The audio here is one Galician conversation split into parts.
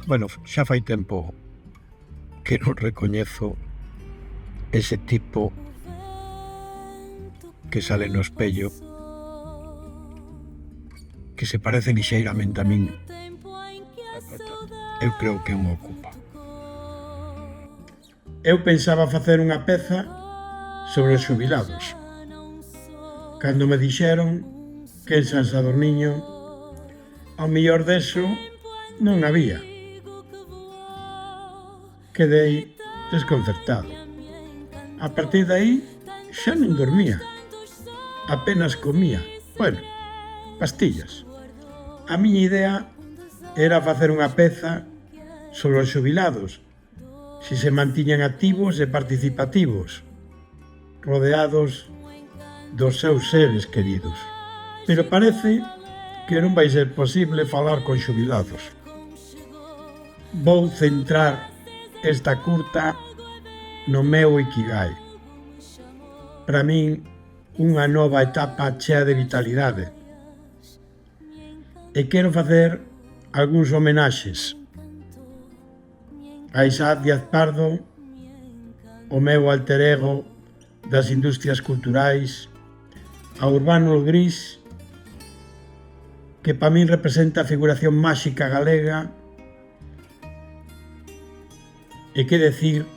Bueno, xa fai tempo que non recoñezo ese tipo que sale no espello, que se parece lixeiramente a min. Eu creo que me ocupa. Eu pensaba facer unha peza sobre os xubilados. Cando me dixeron que en San Sadurniño ao mellor deso non había. Quedei desconcertado. A partir de aí xa non dormía, apenas comía, bueno, pastillas. A miña idea era facer unha peza sobre os xubilados, se se mantiñan activos e participativos, rodeados dos seus seres queridos. Pero parece que non vai ser posible falar con xubilados. Vou centrar esta curta no meu Ikigai. Para min, unha nova etapa chea de vitalidade. E quero facer algúns homenaxes a Isaac Díaz Pardo, o meu alter ego das industrias culturais, a Urbano Gris, que para min representa a figuración máxica galega, e que decir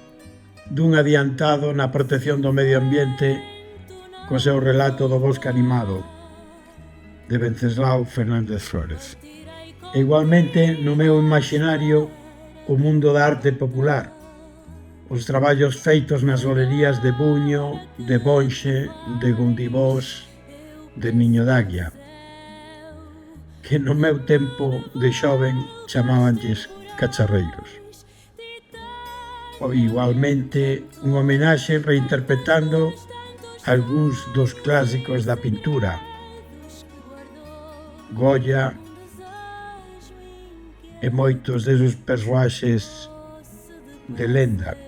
dun adiantado na protección do medio ambiente co seu relato do bosque animado de Venceslao Fernández Flórez. E igualmente no meu imaginario o mundo da arte popular, os traballos feitos nas olerías de Buño, de Bonxe, de Gundibós, de Niño d'Águia, que no meu tempo de xoven chamábanlles cacharreiros. Ou igualmente un homenaxe reinterpretando algúns dos clásicos da pintura, Goya e moitos desos persoaxes de lenda.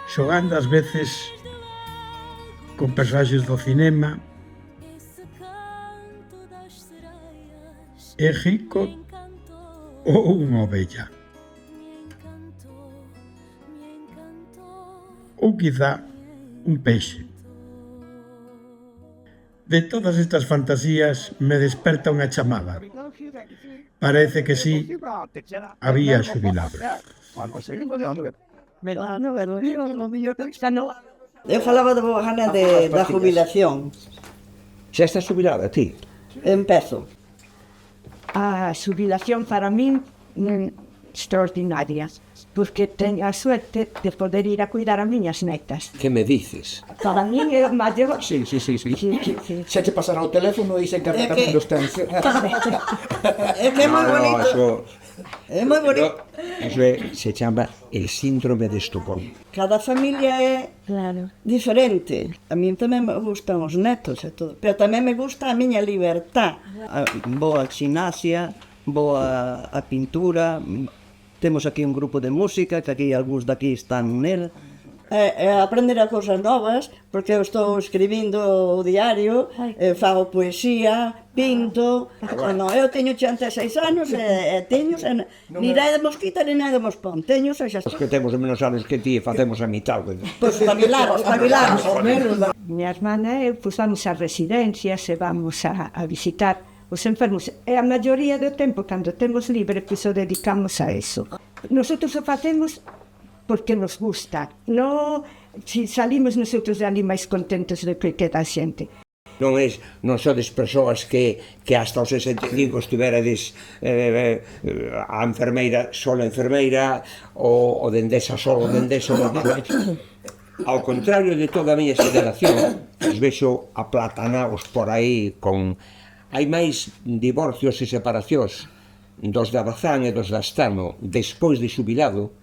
Xogando ás veces con personaxes do cinema, é rico ou unha ovella. Ou quizá un peixe. De todas estas fantasías me desperta unha chamada. Parece que sí, había xubilado. Eu falaba de Bojana da jubilación. Xa estás xubilada, ti? Empezo. A xubilación para min extraordinaria, porque teño a suerte de poder ir a cuidar a miñas netas. Que me dices? Para min é o maior... Sí. Sí. Xa che pasará o teléfono e se encarga tamén dos teus. É que é moi bonito. É moi bonito. Eso se chama el síndrome de Estocolmo. Cada familia é Claro. diferente. A min tamén me gustan os netos e todo, pero tamén me gusta a miña libertad. Vou a gimnasia, vou a pintura, temos aquí un grupo de música, que aquí algúns daqui están nel. Aprender a cousas novas, porque eu estou escribindo o diario, fago poesía, pinto. Bueno, eu teño 86 anos e teño ni nai de mosquita ni nai de mospón. Teño 6 Os que temos menos anos que ti facemos a mitad. Pois espabilamos. Miña hermana e eu vamos a residencias e vamos a visitar os enfermos. E a maioría do tempo, cando temos libre, pois o dedicamos a eso. Nosotros o facemos porque nos gusta. Non, si salimos nosotros de ali máis contentos do que queda a xente. Non sodes persoas que hasta os 65 estiverades a enfermeira, sola enfermeira, ou dendesa solo, dendesa. Ao contrario de toda a miña xeración, os vexo aplatanaos por aí con... Hai máis divorcios e separacións dos de Abazán e dos de Astano despois de xubilado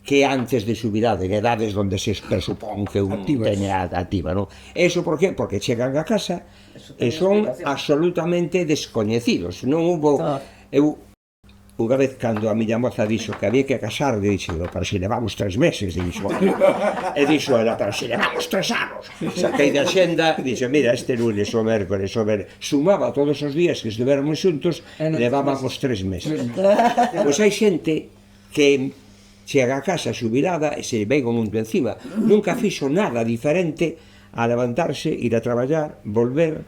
que antes de xubilado, en edades onde se presupón que un teña activa, non? Eso por qué? Porque chegan a casa e son absolutamente descoñecidos. Non hubo... Eu unha vez cando a miña moza dixo que había que casar, dixo, pero se levamos 3 meses, dixo. E dixo ela, pero se levamos 3 anos. Saquei de axenda, dixo, mira, este lunes, o mércoles, sumaba todos os días que estivéramos xuntos, levábamos 3 meses. Pois hai xente que chega a casa xubilada e se ven o mundo encima. Nunca fixo nada diferente a levantarse, ir a traballar, volver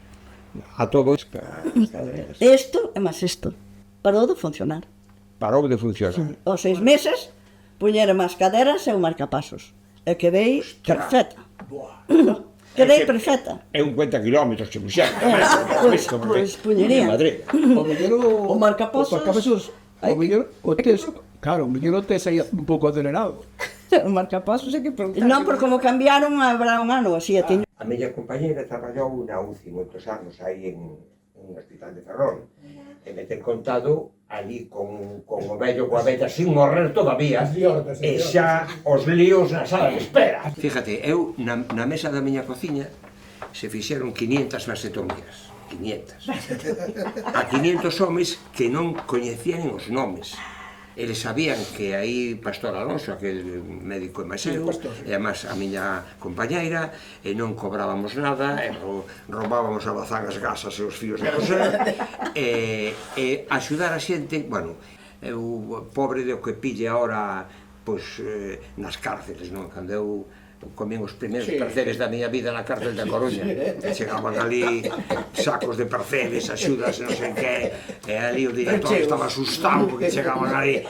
a todo. Isto é máis isto. Parou de funcionar. Parou de funcionar. Aos 6 meses, puñeron as caderas e o marcapasos. E quedei perfecta. Quedei perfecta. É un 50 kilómetros que puxeron. Pois puñería. O marcapasos. O mellor, claro, o mellor o tes aí un pouco acelerado. O marcapasos é que preguntar. Non, por como cambiaron, habrá un ano así. A miña compañera traballou na UCI moitos anos aí en un hospital de Ferrol. E me ten contado ali con o vello coa vella sin morrer todavía e xa os líos na sala de espera. Fíjate, eu na mesa da miña cociña se fixeron 500 vasectomías. 500. A 500 homes que non coñecían os nomes. Eles sabían que aí Pastor Alonso, aquel médico e máis eu, e además a miña compañeira, e non cobrábamos nada, e roubábamos a bazán as gasas e os fíos de coser, e axudar a xente, bueno, eu pobre do que pille ahora, pois, nas cárceles, non? Cando eu comín os primeiros perceles da miña vida na cárcel da Coruña. Chegaban ali sacos de perceles, axudas, non sei que, e ali o director estaba asustado porque chegaban ali.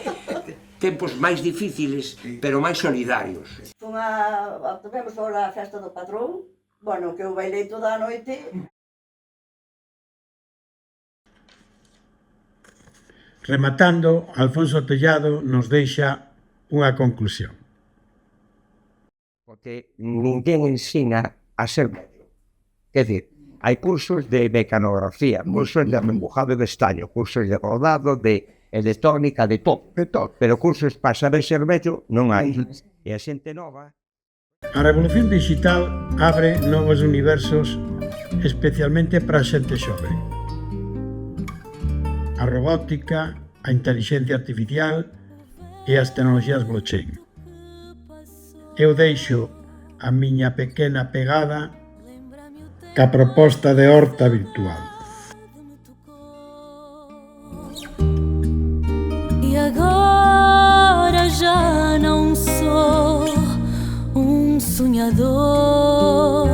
Tempos máis difíciles, pero máis solidarios. Tivemos agora a festa do patrón, bueno, que eu bailei toda a noite. Rematando, Alfonso Tellado nos deixa unha conclusión. Porque ninguén ensina a ser médico. Quer dizer, hai cursos de mecanografía, cursos de embujado de estaño, cursos de rodado, de electrónica, de todo. Pero cursos para saber ser médico non hai. E a xente nova... A revolución digital abre novos universos especialmente para a xente xove. A robótica, a inteligencia artificial e as tecnologías blockchain. Eu deixo a miña pequena pegada ca proposta de horta virtual. E agora já não sou sonhador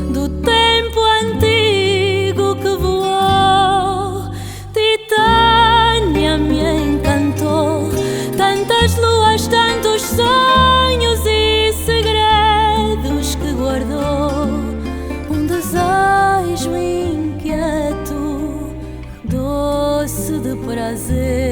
do tempo antigo que voou. Titânia me encantou, tantas luas, tantos sonhos e segredos que guardou. Desejo inquieto, doce de prazer.